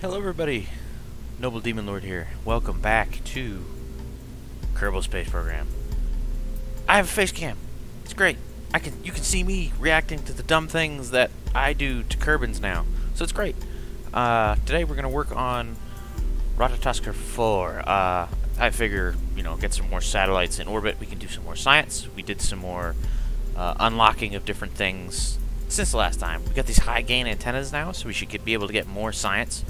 Hello everybody, Noble Demon Lord here. Welcome back to Kerbal Space Program. I have a face cam. It's great. You can see me reacting to the dumb things that I do to Kerbins now. So it's great. Today we're gonna work on Ratatoskr 4. I figure, get some more satellites in orbit. We can do some more science. We did some more unlocking of different things since the last time. We got these high gain antennas now, so we should be able to get more science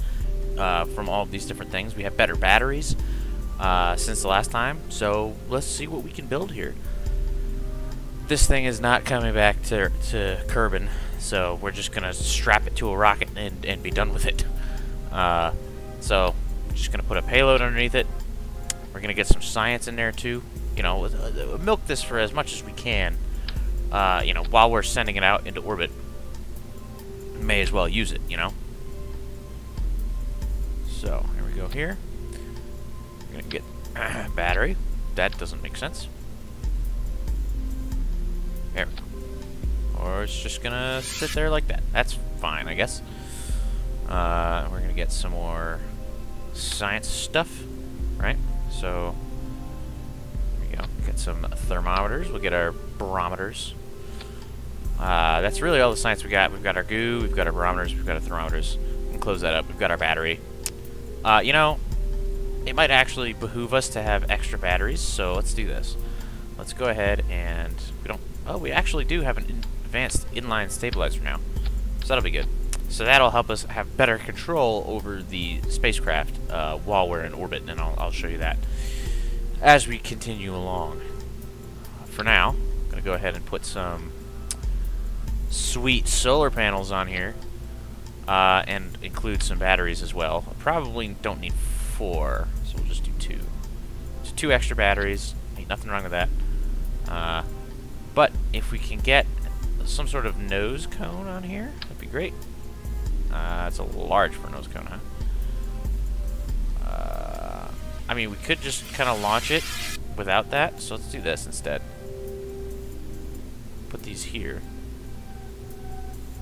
from all of these different things. We have better batteries since the last time, so let's see what we can build here. This thing is not coming back to Kerbin, so we're just gonna strap it to a rocket and be done with it. So we're just gonna put a payload underneath it. We're gonna get some science in there too. Milk this for as much as we can. While we're sending it out into orbit, may as well use it. So here we go. Here we're gonna get battery. That doesn't make sense. There we go. Or it's just gonna sit there like that. That's fine, I guess. We're gonna get some more science stuff, right? So there we go. Get some thermometers. We'll get our barometers. That's really all the science we got. We've got our goo, we've got our barometers, we've got our thermometers. We can close that up. We've got our battery. It might actually behoove us to have extra batteries, so let's do this. Let's go ahead and we actually do have an advanced inline stabilizer now, so that'll be good. So that'll help us have better control over the spacecraft while we're in orbit, and I'll show you that as we continue along. For now, I'm gonna go ahead and put some sweet solar panels on here, and include some batteries as well. I probably don't need 4, so we'll just do 2. So 2 extra batteries, ain't nothing wrong with that. But if we can get some sort of nose cone on here, that'd be great. It's a little large for a nose cone, huh? I mean, we could just kind of launch it without that, so let's do this instead. Put these here.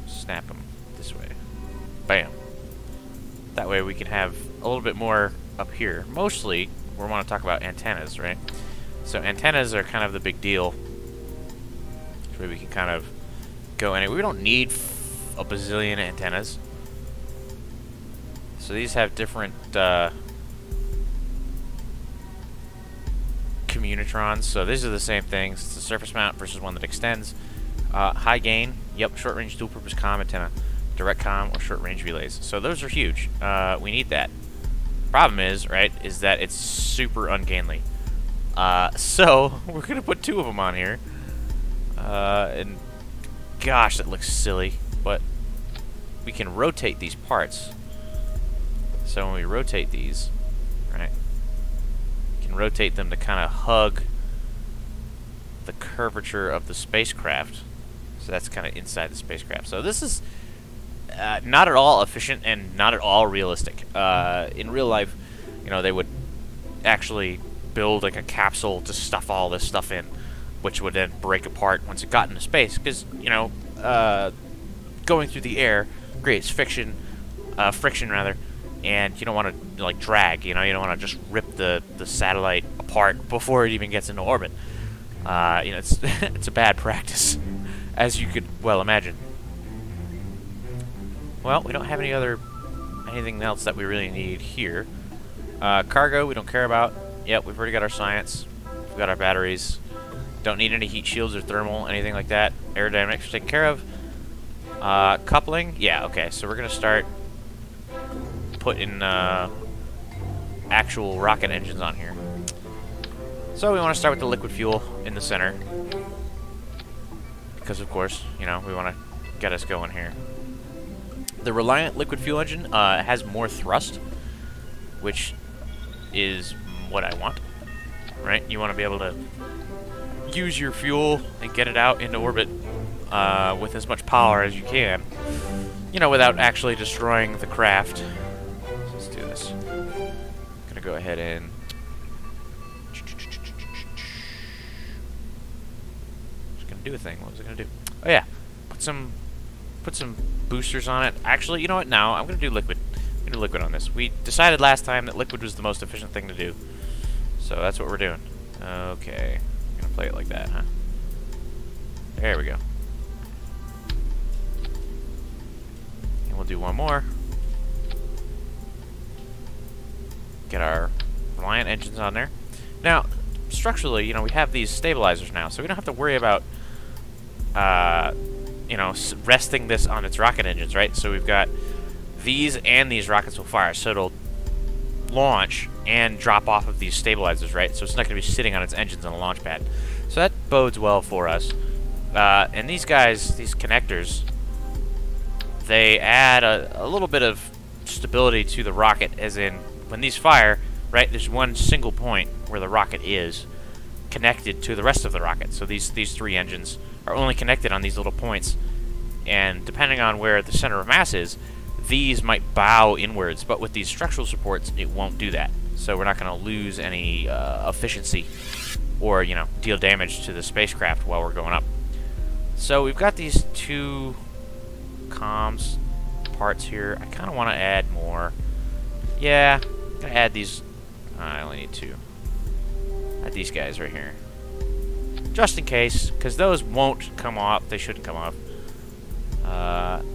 Snap them this way. Bam. That way we can have a little bit more up here. Mostly, we want to talk about antennas, right? So antennas are kind of the big deal. Where we can kind of go anywhere. We don't need a bazillion antennas. So these have different communitrons. So these are the same things. It's a surface mount versus one that extends. High gain. Yep, short range dual purpose comm antenna. Direct comm or short range relays. So those are huge. We need that. Problem is, right, is that it's super ungainly. So we're gonna put 2 of them on here. And gosh, that looks silly, but we can rotate these parts. So when we rotate these, right, we can rotate them to kind of hug the curvature of the spacecraft. So that's kind of inside the spacecraft. So this is not at all efficient and not at all realistic. In real life, they would actually build like a capsule to stuff all this stuff in, which would then break apart once it got into space, because going through the air creates friction rather, and you don't want to like drag. You don't want to just rip the satellite apart before it even gets into orbit. It's it's a bad practice, as you could well imagine. Well, we don't have anything else that we really need here. Cargo we don't care about. Yep, we've already got our science. We've got our batteries. Don't need any heat shields or thermal, anything like that. Aerodynamics are taken care of. Coupling, yeah, okay. So we're gonna start putting actual rocket engines on here. So we want to start with the liquid fuel in the center, because of course, we want to get us going here. The Reliant liquid fuel engine has more thrust, which is what I want, right? You want to be able to use your fuel and get it out into orbit with as much power as you can, without actually destroying the craft. So let's do this. I'm gonna go ahead and just gonna do a thing. What was I gonna do? Oh yeah, put some boosters on it. Actually, you know what? Now I'm gonna do liquid. I'm gonna do liquid on this. We decided last time that liquid was the most efficient thing to do. So that's what we're doing. Okay. I'm gonna play it like that, huh? There we go. And we'll do one more. Get our Reliant engines on there. Now, structurally, you know, we have these stabilizers now, so we don't have to worry about, you know, resting this on its rocket engines, right? So we've got these and these rockets will fire, so it'll launch and drop off of these stabilizers, right? So it's not going to be sitting on its engines on a launch pad. So that bodes well for us. And these guys, these connectors, they add a little bit of stability to the rocket, as in, when these fire, right, there's one single point where the rocket is connected to the rest of the rocket. So these three engines are only connected on these little points, and depending on where the center of mass is, these might bow inwards, but with these structural supports, it won't do that. So we're not going to lose any efficiency or, you know, deal damage to the spacecraft while we're going up. So we've got these two comms parts here. I kind of want to add more. Yeah, I'm going to add these. I only need two. Add these guys right here. Just in case, because those won't come off. They shouldn't come off.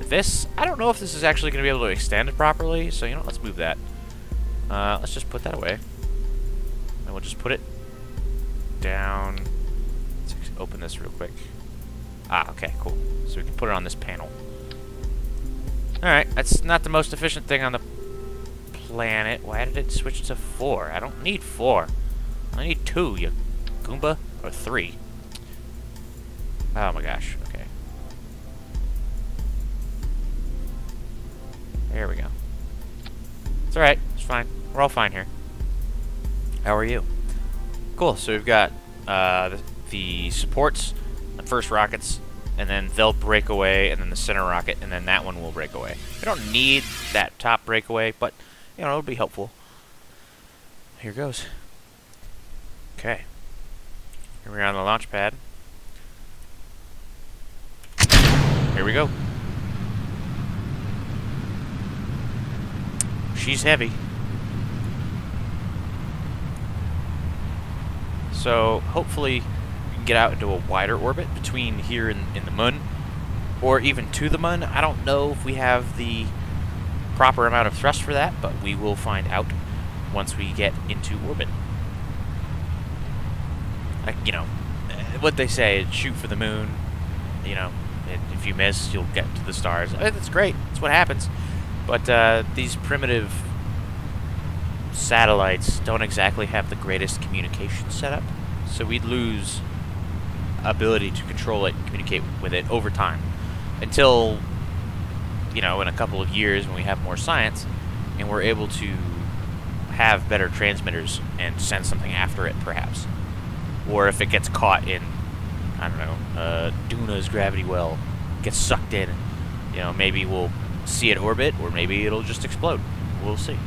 This, I don't know if this is actually going to be able to extend it properly, so, you know, let's move that. Let's just put that away. And we'll just put it down. Let's open this real quick. Ah, okay, cool. So we can put it on this panel. Alright, that's not the most efficient thing on the planet. Why did it switch to 4? I don't need 4. I need 2, you Goomba. Or 3. Oh my gosh, okay. There we go. It's alright, it's fine. We're all fine here. How are you? Cool, so we've got the supports, the first rockets, and then they'll break away, and then the center rocket, and then that one will break away. We don't need that top breakaway, but, you know, it'll be helpful. Here goes. Okay. Here we are on the launch pad. Here we go. She's heavy. So hopefully we can get out into a wider orbit between here and the moon, or even to the moon. I don't know if we have the proper amount of thrust for that, but we will find out once we get into orbit. Like, you know, what they say, shoot for the moon, you know, if you miss, you'll get to the stars. That's great. That's what happens. But these primitive satellites don't exactly have the greatest communication setup, so we'd lose ability to control it and communicate with it over time until, you know, in a couple of years when we have more science and we're able to have better transmitters and send something after it, perhaps. Or if it gets caught in, I don't know, Duna's gravity well, gets sucked in, you know, maybe we'll see it orbit, or maybe it'll just explode. We'll see.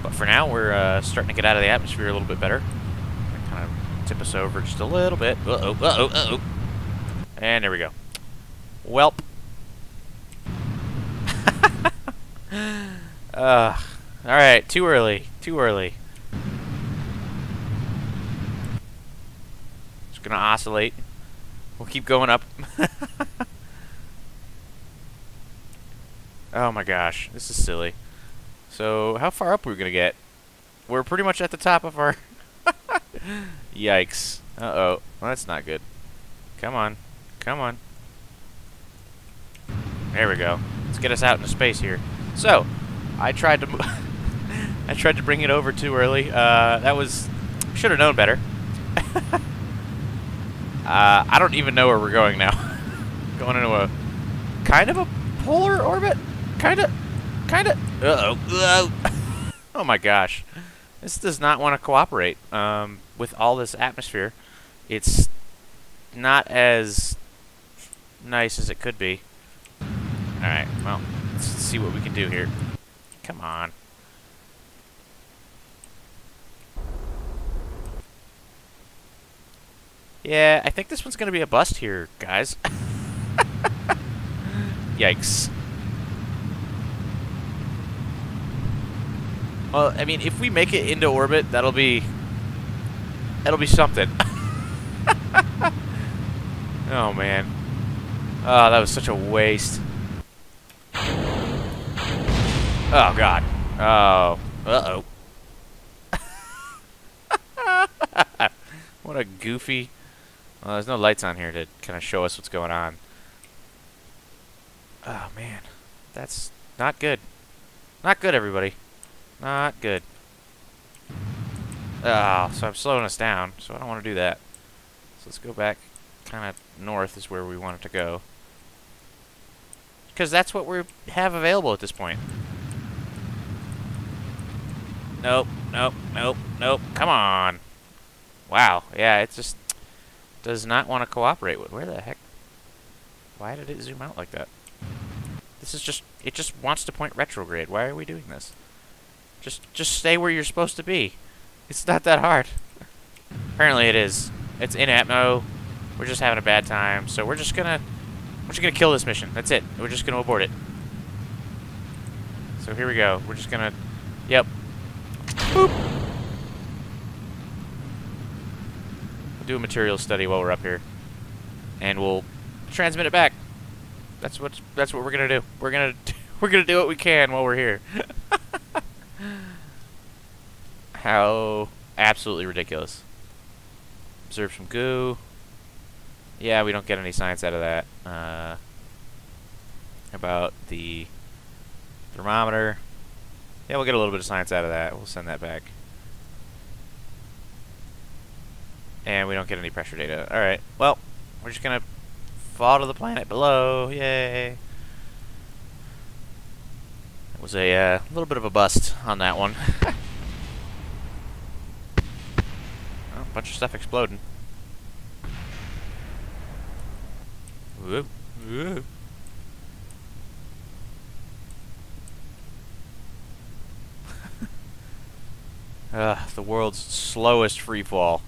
But for now, we're starting to get out of the atmosphere a little bit better. Kind of tip us over just a little bit. Uh-oh, uh-oh, uh-oh. And there we go. Welp. Alright, too early. Too early. Just gonna oscillate. We'll keep going up. Oh my gosh, this is silly. So, how far up are we gonna get? We're pretty much at the top of our... Yikes. Uh-oh. Well, that's not good. Come on. Come on. There we go. Let's get us out into space here. So, I tried to... I tried to bring it over too early. That was... Should have known better. I don't even know where we're going now. Going into a... Kind of a polar orbit? Kinda. Uh-oh. Oh my gosh. This does not want to cooperate. With all this atmosphere, it's not as nice as it could be. Alright, well, let's see what we can do here. Come on. Yeah, I think this one's going to be a bust here, guys. Yikes. Well, I mean, if we make it into orbit, that'll be something. Oh man. Oh, that was such a waste. Oh god. Oh. Uh-oh. What a goofy... Well, there's no lights on here to kind of show us what's going on. Oh man. That's not good. Not good, everybody. Not good. Oh, so I'm slowing us down, so I don't want to do that. So let's go back kind of north is where we want it to go. Because that's what we have available at this point. Nope, nope, nope, nope. Come on. Wow, yeah, it just does not want to cooperate with. Where the heck? Why did it zoom out like that? This is just, it just wants to point retrograde. Why are we doing this? Just stay where you're supposed to be. It's not that hard. Apparently it is. It's in Atmo. We're just having a bad time, so we're just gonna kill this mission. That's it. We're just gonna abort it. So here we go. We're just gonna, yep. Boop. We'll do a material study while we're up here, and we'll transmit it back. That's what we're gonna do. We're gonna do what we can while we're here. How absolutely ridiculous. Observe some goo. Yeah, we don't get any science out of that. About the thermometer. Yeah, we'll get a little bit of science out of that. We'll send that back. And we don't get any pressure data. Alright, well, we're just gonna fall to the planet below. Yay! It was a little bit of a bust on that one. Oh, a bunch of stuff exploding. Whoop, whoop. The world's slowest free fall.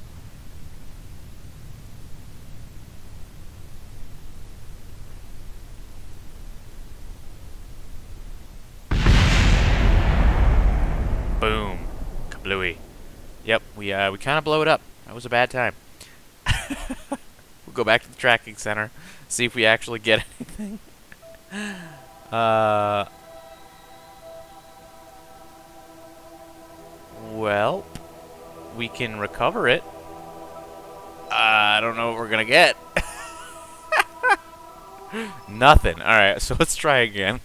Boom. Kablooey. Yep, we kind of blow it up. That was a bad time. We'll go back to the tracking center, see if we actually get anything. Well, we can recover it. I don't know what we're gonna get. Nothing. Alright, so let's try again.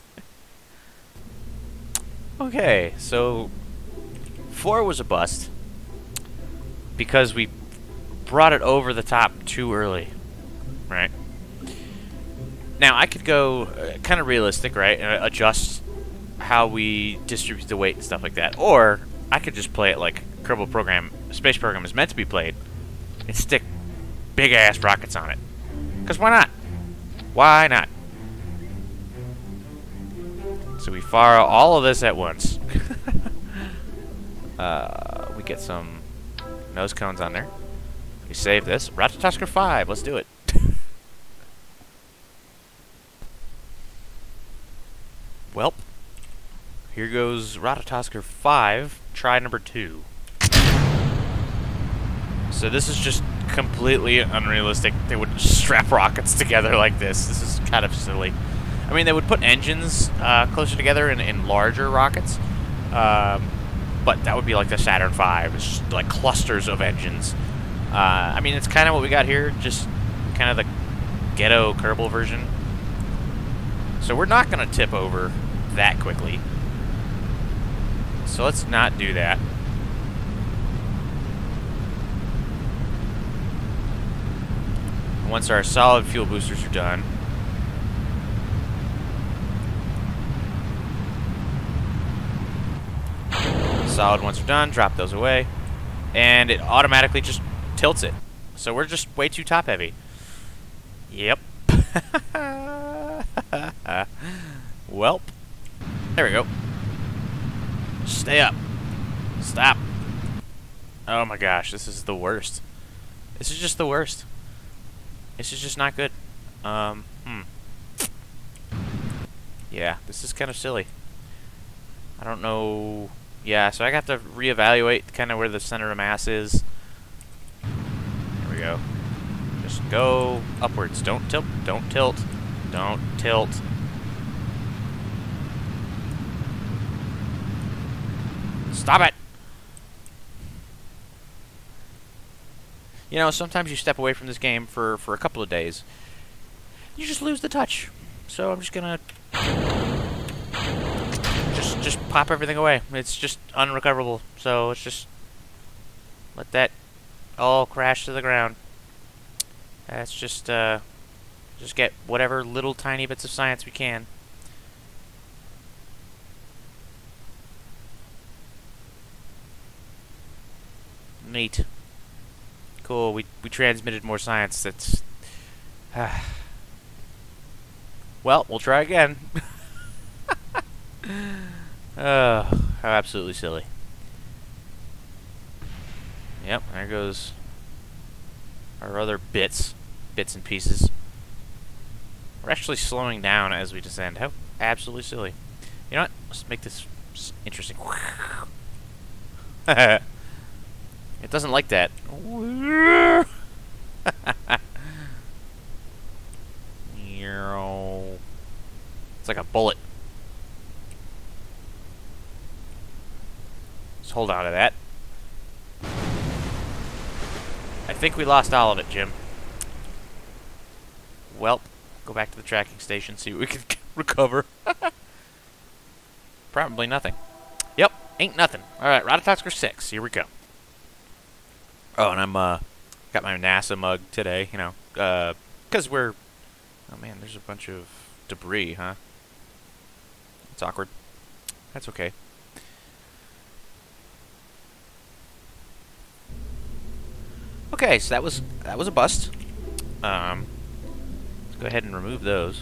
Okay, so 4 was a bust because we brought it over the top too early, right? Now, I could go kind of realistic, right, and adjust how we distribute the weight and stuff like that, or I could just play it like Kerbal Space Program is meant to be played and stick big-ass rockets on it. Because why not? Why not? So we fire all of this at once. We get some nose cones on there. We save this. Ratatosker 5, let's do it. Welp. Here goes Ratatosker 5, try number 2. So this is just completely unrealistic. They would strap rockets together like this. This is kind of silly. I mean, they would put engines closer together in larger rockets. But that would be like the Saturn V. It's just like clusters of engines. I mean, it's kind of what we got here, just kind of the ghetto Kerbal version. So we're not going to tip over that quickly. So let's not do that. Once our solid fuel boosters are done, solid ones are done, drop those away, and it automatically just tilts it. So we're just way too top heavy. Yep. Welp. There we go. Stay up. Stop. Oh my gosh, this is the worst. This is just the worst. This is just not good. Yeah, this is kind of silly. I don't know Yeah, so I got to reevaluate kind of where the center of mass is. There we go. Just go upwards. Don't tilt. Don't tilt. Don't tilt. Stop it! You know, sometimes you step away from this game for a couple of days. You just lose the touch. So I'm just gonna just pop everything away. It's just unrecoverable. So let's just let that all crash to the ground. Let's just get whatever little tiny bits of science we can. Neat. Cool. We transmitted more science. That's well, we'll try again. Oh, how absolutely silly. Yep, there goes our other bits and pieces. We're actually slowing down as we descend. How absolutely silly. You know what? Let's make this interesting. It doesn't like that. It's like a bullet. Let's hold on to that. I think we lost all of it, Jim. Well, go back to the tracking station, see what we can recover. Probably nothing. Yep, ain't nothing. Alright, Rototoxker 6, here we go. Oh, and I'm, got my NASA mug today, you know, because we're... Oh, man, there's a bunch of debris, huh? It's awkward. That's okay. Okay, so that was a bust. Let's go ahead and remove those.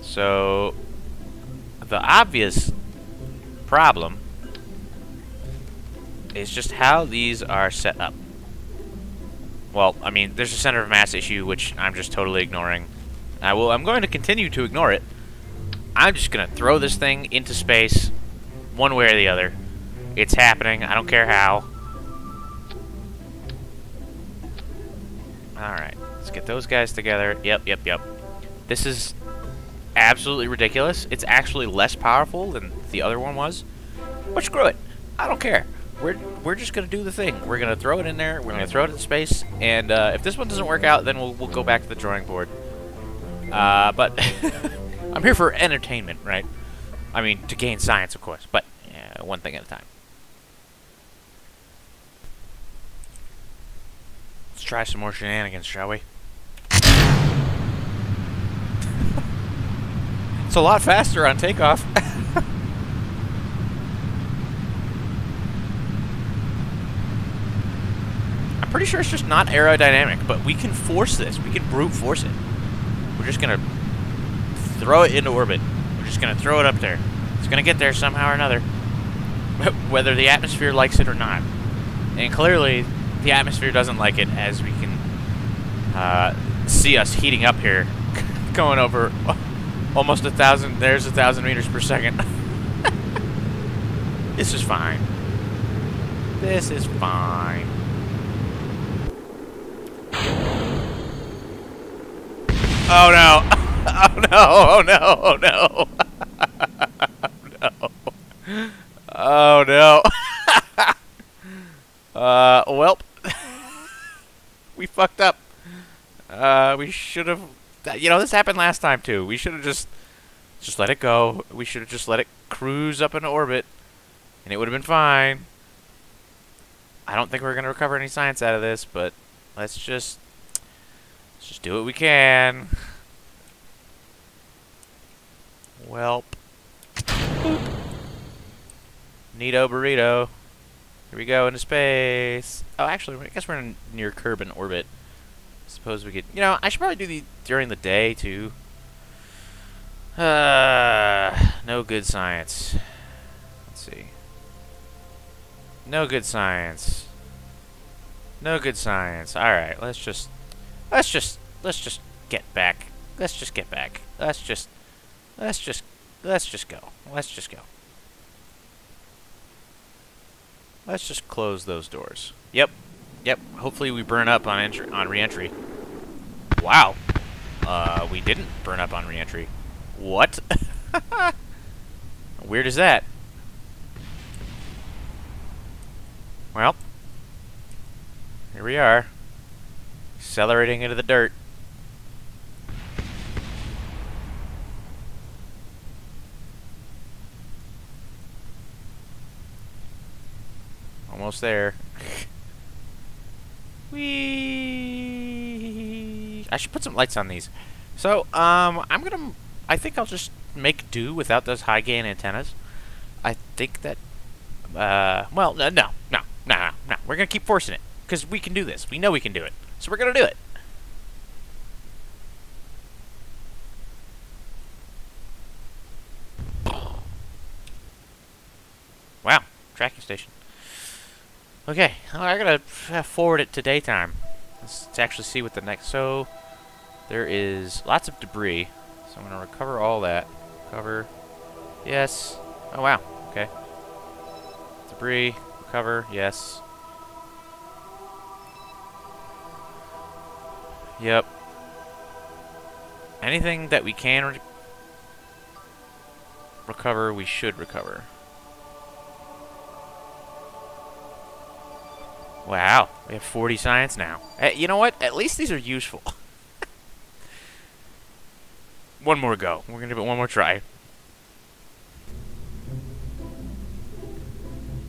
So the obvious problem is just how these are set up. Well, I mean, there's a center of mass issue which I'm just totally ignoring. I'm going to continue to ignore it. I'm just gonna throw this thing into space, one way or the other. It's happening. I don't care how. Alright, let's get those guys together. Yep. This is absolutely ridiculous. It's actually less powerful than the other one was. But screw it. I don't care. We're just gonna do the thing. We're gonna throw it in there. We're gonna throw it in space. And if this one doesn't work out, then we'll go back to the drawing board. But I'm here for entertainment, right? I mean, to gain science, of course. But one thing at a time. Let's try some more shenanigans, shall we? It's a lot faster on takeoff. I'm pretty sure it's just not aerodynamic, but we can force this. We can brute force it. We're just gonna throw it into orbit. We're just gonna throw it up there. It's gonna get there somehow or another. Whether the atmosphere likes it or not. And clearly, the atmosphere doesn't like it, as we can see us heating up here. Going over almost 1,000, there's 1,000 meters per second. This is fine. This is fine. Oh no! Oh no! Oh no! Oh no! Oh no! Welp. We fucked up. We should have... You know, this happened last time too. We should have just let it go. We should have just let it cruise up into orbit, and it would have been fine. I don't think we're gonna recover any science out of this, but let's just do what we can. Welp. Boop. Neato burrito. Here we go into space. Oh, actually, I guess we're near Kerbal orbit. Suppose we could... You know, I should probably do these during the day, too. No good science. Let's see. No good science. No good science. Alright, let's just get back. Let's just go. Let's just go. Let's just close those doors. Yep. Yep. Hopefully we burn up on re-entry. Wow. We didn't burn up on re-entry. What? Weird is that? Well, here we are. Accelerating into the dirt. Almost there. Whee! I should put some lights on these. So, I think I'll just make do without those high gain antennas. I think that, well, no. We're gonna keep forcing it because we can do this. We know we can do it, so we're gonna do it. Wow, tracking station. Okay, I gotta forward it to daytime. Let's actually see what the next. So there is lots of debris. So I'm gonna recover all that. Recover. Yes. Oh wow. Okay. Debris. Recover. Yes. Yep. Anything that we can recover, we should recover. Wow, we have 40 science now. You know what? At least these are useful. One more go. We're gonna give it one more try.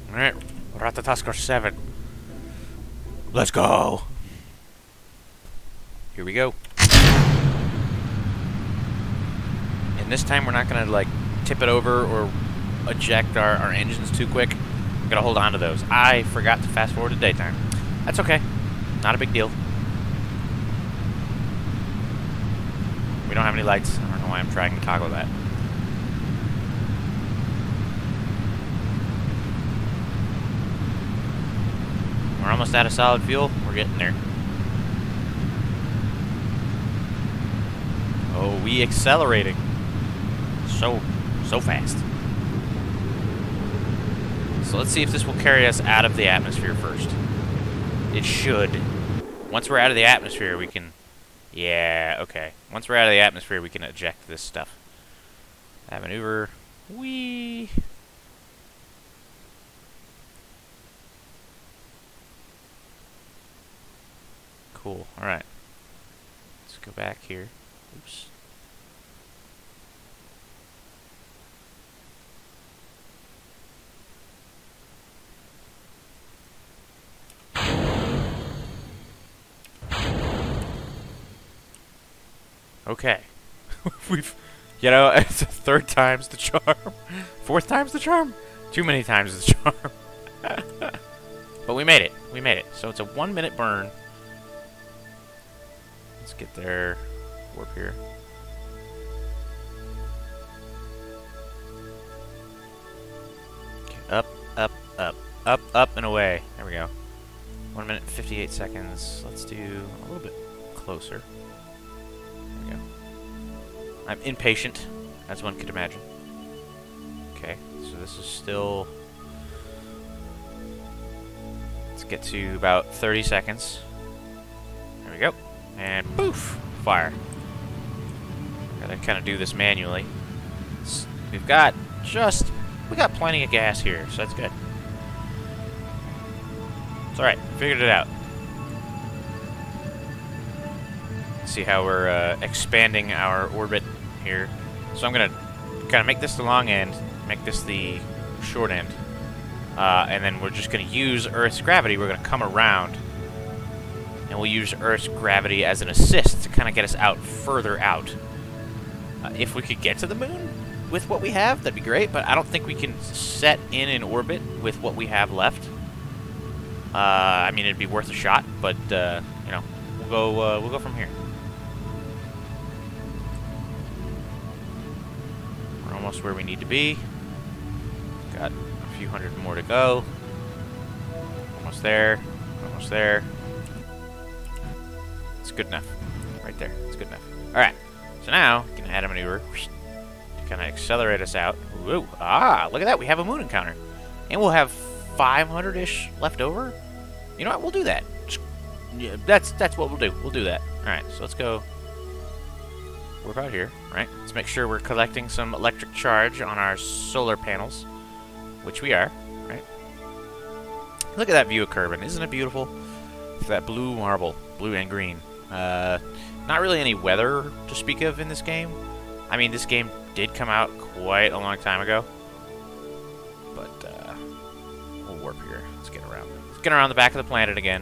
Alright, Ratataskar 7. Let's go! Here we go. And this time we're not gonna, like, tip it over or eject our engines too quick. I'm gonna hold on to those. I forgot to fast forward to daytime. That's okay. Not a big deal. We don't have any lights. I don't know why I'm trying to toggle that. We're almost out of solid fuel. We're getting there. Oh, we accelerating. So fast. So let's see if this will carry us out of the atmosphere first. It should. Once we're out of the atmosphere, we can... Yeah, okay. Once we're out of the atmosphere, we can eject this stuff. That maneuver. Whee! Cool. Alright. Let's go back here. Oops. Okay. We've, you know, it's a third time's the charm. Fourth time's the charm? Too many times the charm. But we made it. We made it. So it's a 1 minute burn. Let's get there. Warp here. Okay, up, up, up. Up, up, and away. There we go. 1 minute and 58 seconds. Let's do a little bit closer. There we go. I'm impatient, as one could imagine. Okay, so this is still... Let's get to about 30 seconds. There we go. And poof! Fire. Gotta kind of do this manually. We've got we got plenty of gas here, so that's good. It's alright, figured it out. See how we're expanding our orbit here. So I'm gonna kind of make this the long end, make this the short end, and then we're just gonna use Earth's gravity. We're gonna come around, and we'll use Earth's gravity as an assist to kind of get us out further out. If we could get to the moon with what we have, that'd be great. But I don't think we can set in an orbit with what we have left. I mean, it'd be worth a shot, but you know, we'll go from here. We're almost where we need to be. Got a few hundred more to go. Almost there. Almost there. It's good enough. Right there. It's good enough. All right. So now we can add a maneuver to kind of accelerate us out. Whoa. Ah, look at that. We have a moon encounter, and we'll have 500-ish left over. You know what? We'll do that. Yeah, that's what we'll do. We'll do that. All right. So let's go. We're about here, right? Let's make sure we're collecting some electric charge on our solar panels, which we are, right? Look at that view of Kerbal. Isn't it beautiful? That blue marble, blue and green. Not really any weather to speak of in this game. I mean, this game did come out quite a long time ago. But, we'll warp here. Let's get around. Let's get around the back of the planet again.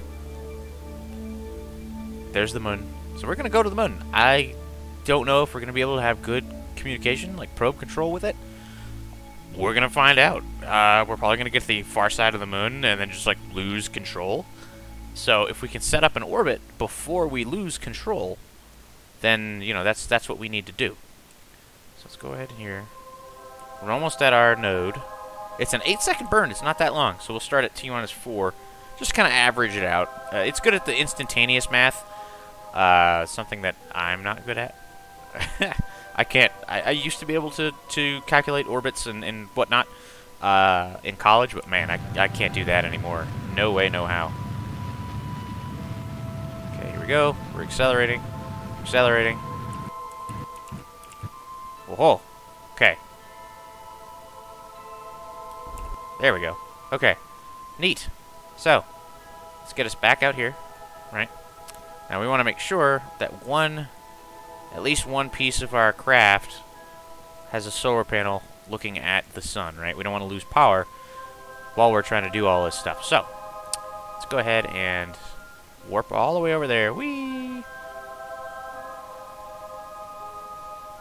There's the moon. So we're going to go to the moon. I don't know if we're going to be able to have good communication, like probe control with it. We're going to find out. We're probably going to get to the far side of the moon and then just, like, lose control. So if we can set up an orbit before we lose control, then, you know, that's what we need to do. So let's go ahead and here. We're almost at our node. It's an 8-second burn. It's not that long. So we'll start at T-4. Just kind of average it out. It's good at the instantaneous math. Something that I'm not good at. I can't. I used to be able to calculate orbits and whatnot in college, but man, I can't do that anymore. No way, no how. Okay, here we go. We're accelerating. Accelerating. Whoa. Okay. There we go. Okay. Neat. So, let's get us back out here, right? Now we want to make sure that at least one piece of our craft has a solar panel looking at the sun, right? We don't want to lose power while we're trying to do all this stuff. So, let's go ahead and warp all the way over there. Whee!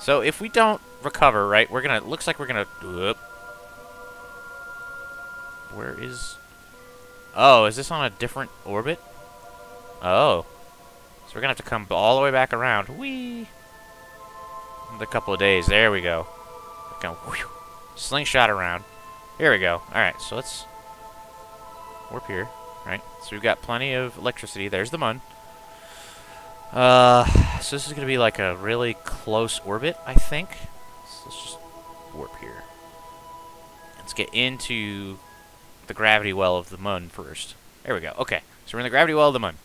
So if we don't recover, right, looks like we're gonna, whoop. Where is, oh, is this on a different orbit? Oh. So we're gonna have to come all the way back around. Whee! In a couple of days. There we go. Kind of slingshot around. Here we go. Alright, so let's warp here. Right? So we've got plenty of electricity. There's the moon. So this is gonna be like a really close orbit, I think. So let's just warp here. Let's get into the gravity well of the moon first. There we go. Okay. So we're in the gravity well of the moon.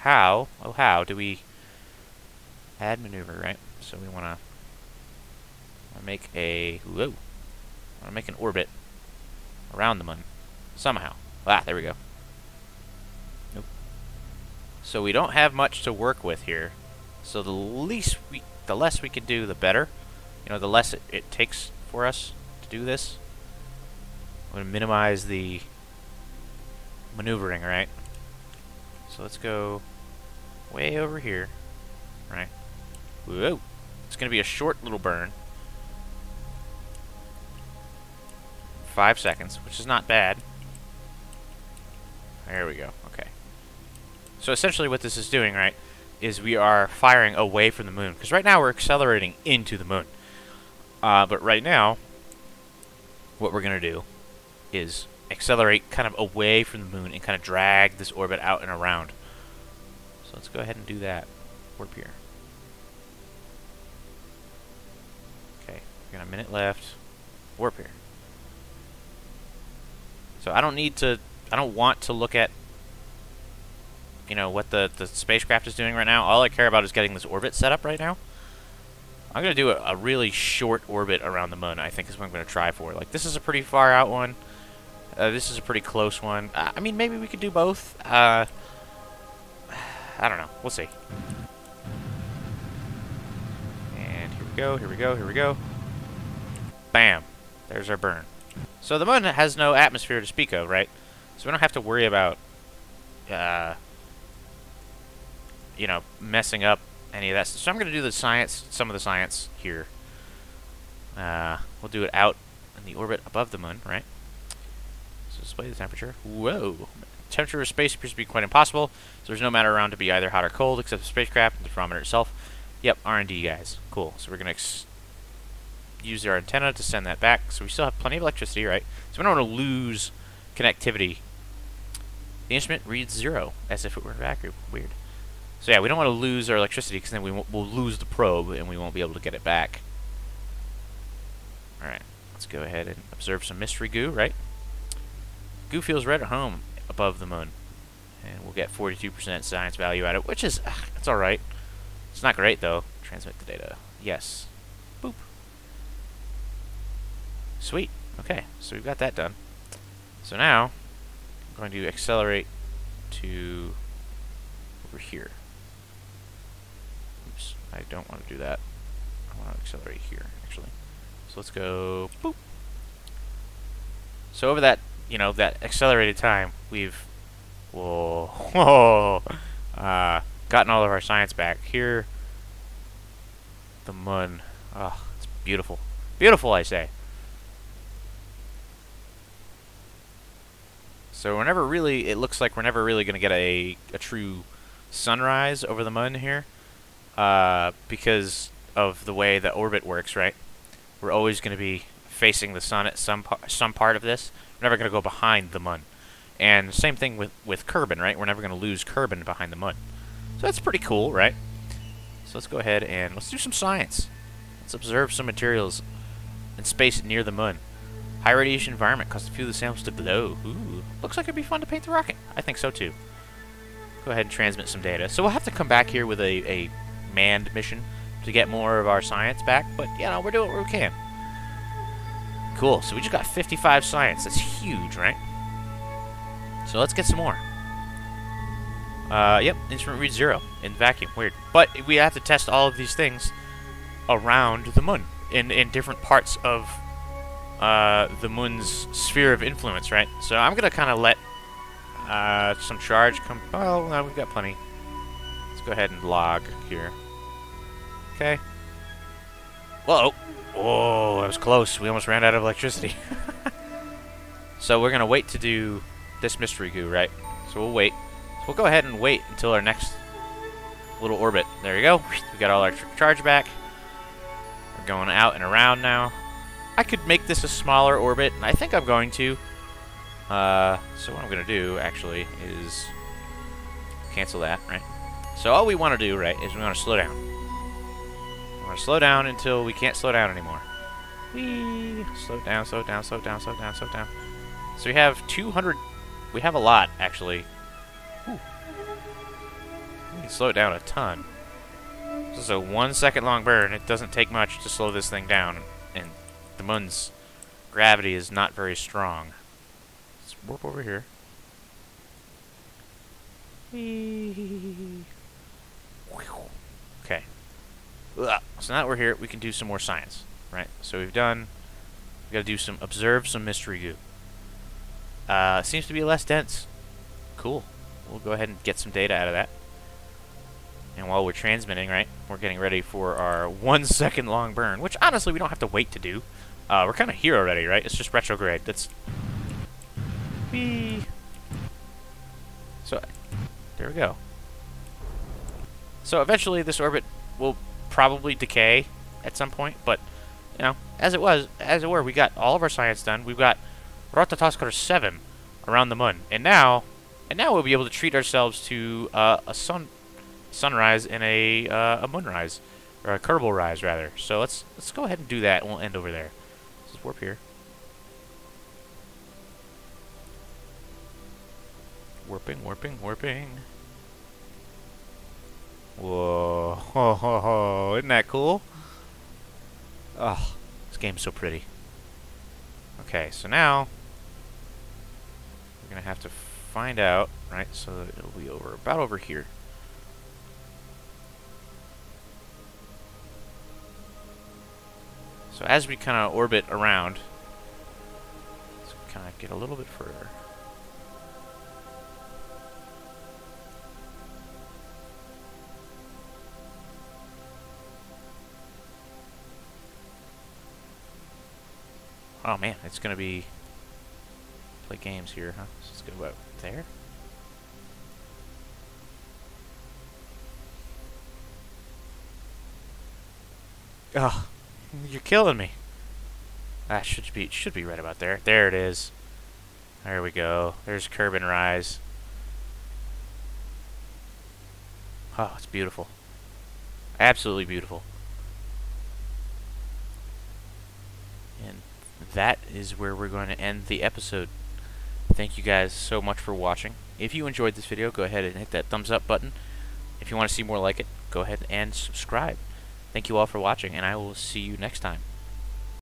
How do we add maneuver, right? So we want to make an orbit around the moon somehow. Ah, there we go. Nope. So we don't have much to work with here. So the less we can do, the better. You know, the less it takes for us to do this. I'm going to minimize the maneuvering, right? So let's go way over here, right? Whoa! It's going to be a short little burn. 5 seconds, which is not bad. There we go. Okay. So essentially what this is doing, right, is we are firing away from the moon. Because right now we're accelerating into the moon. But right now, what we're going to do is accelerate kind of away from the moon and kind of drag this orbit out and around. So let's go ahead and do that. Warp here. Okay, we got a minute left. Warp here. So I don't want to look at, you know, what the spacecraft is doing right now. All I care about is getting this orbit set up right now. I'm going to do a really short orbit around the moon, I think is what I'm going to try for. Like, this is a pretty far out one. This is a pretty close one. I mean, maybe we could do both. I don't know. We'll see. And here we go, here we go, here we go. Bam. There's our burn. So the moon has no atmosphere to speak of, right? So we don't have to worry about, you know, messing up any of that. So I'm going to do some of the science here. We'll do it out in the orbit above the moon, right? So display the temperature. Whoa. Temperature of space appears to be quite impossible, so there's no matter around to be either hot or cold except the spacecraft and the thermometer itself. Yep, R&D, guys. Cool. So we're going to use our antenna to send that back. So we still have plenty of electricity, right? So we don't want to lose connectivity. The instrument reads 0, as if it were in a vacuum. Weird. So yeah, we don't want to lose our electricity, because then we'll lose the probe, and we won't be able to get it back. Alright, let's go ahead and observe some mystery goo, right? Goo feels right at home above the moon. And we'll get 42% science value out of it, which is, it's alright. It's not great, though. Transmit the data. Yes. Boop. Sweet. Okay, so we've got that done. So now, I'm going to accelerate to over here. Oops, I don't want to do that. I want to accelerate here, actually. So let's go, boop. So over that, that accelerated time, we've, gotten all of our science back. Here, the moon. Oh, it's beautiful. Beautiful, I say. So it looks like we're never really going to get a true sunrise over the moon here, because of the way the orbit works, right? We're always going to be facing the sun at some part of this. We're never going to go behind the moon. And same thing with Kerbal, right? We're never going to lose Kerbal behind the moon. So that's pretty cool, right? So let's go ahead and let's do some science. Let's observe some materials in space near the moon. High radiation environment caused a few of the samples to glow. Ooh, looks like it'd be fun to paint the rocket. I think so too. Go ahead and transmit some data. So we'll have to come back here with a manned mission to get more of our science back, but we're doing what we can. Cool. So we just got 55 science. That's huge, right? So let's get some more. Yep, instrument reads 0 in vacuum. Weird. But we have to test all of these things around the moon in different parts of the moon's sphere of influence, right? So I'm gonna kind of let some charge come. Oh, no, we've got plenty. Let's go ahead and log here. Okay. Whoa! Whoa, that was close. We almost ran out of electricity. So we're gonna wait to do this mystery goo, right? So we'll wait. So we'll go ahead and wait until our next little orbit. There you go. We got all our charge back. We're going out and around now. I could make this a smaller orbit, and I think I'm going to. So what I'm going to do, actually, is cancel that, right? So all we want to do, right, is we want to slow down. We want to slow down until we can't slow down anymore. Whee! Slow down, slow down, slow down, slow down, slow down. So we have 200... We have a lot, actually. Ooh. We can slow it down a ton. This is a 1 second long burn. It doesn't take much to slow this thing down, and the moon's gravity is not very strong. Let's warp over here. Okay. So now that we're here, we can do some more science, right? So we got to do observe some mystery goo. Seems to be less dense. Cool. We'll go ahead and get some data out of that. And while we're transmitting, right, we're getting ready for our 1 second long burn, which honestly we don't have to wait to do. We're kind of here already, right? It's just retrograde. That's... Whee! So, there we go. So eventually this orbit will probably decay at some point, but, as it were, we got all of our science done. We've got Rototoskar 7 around the moon. And now we'll be able to treat ourselves to a sunrise and a moonrise, or a Kerbal rise rather. So let's go ahead and do that, and we'll end over there. Let's warp here. Warping, warping, warping. Whoa! Ho, ho, ho. Isn't that cool? Oh, this game's so pretty. Okay, so now we're gonna have to find out, right? So it'll be about over here. So as we kind of orbit around, let's kind of get a little bit further. Oh man, it's gonna be play games here, huh? So let's go up there. Oh, you're killing me. That should be right about there. There it is. There we go. There's Kerbal rise. Oh, it's beautiful. Absolutely beautiful. And that is where we're going to end the episode. thank you guys so much for watching. If you enjoyed this video, go ahead and hit that thumbs up button. If you want to see more like it, go ahead and subscribe. Thank you all for watching, and I will see you next time.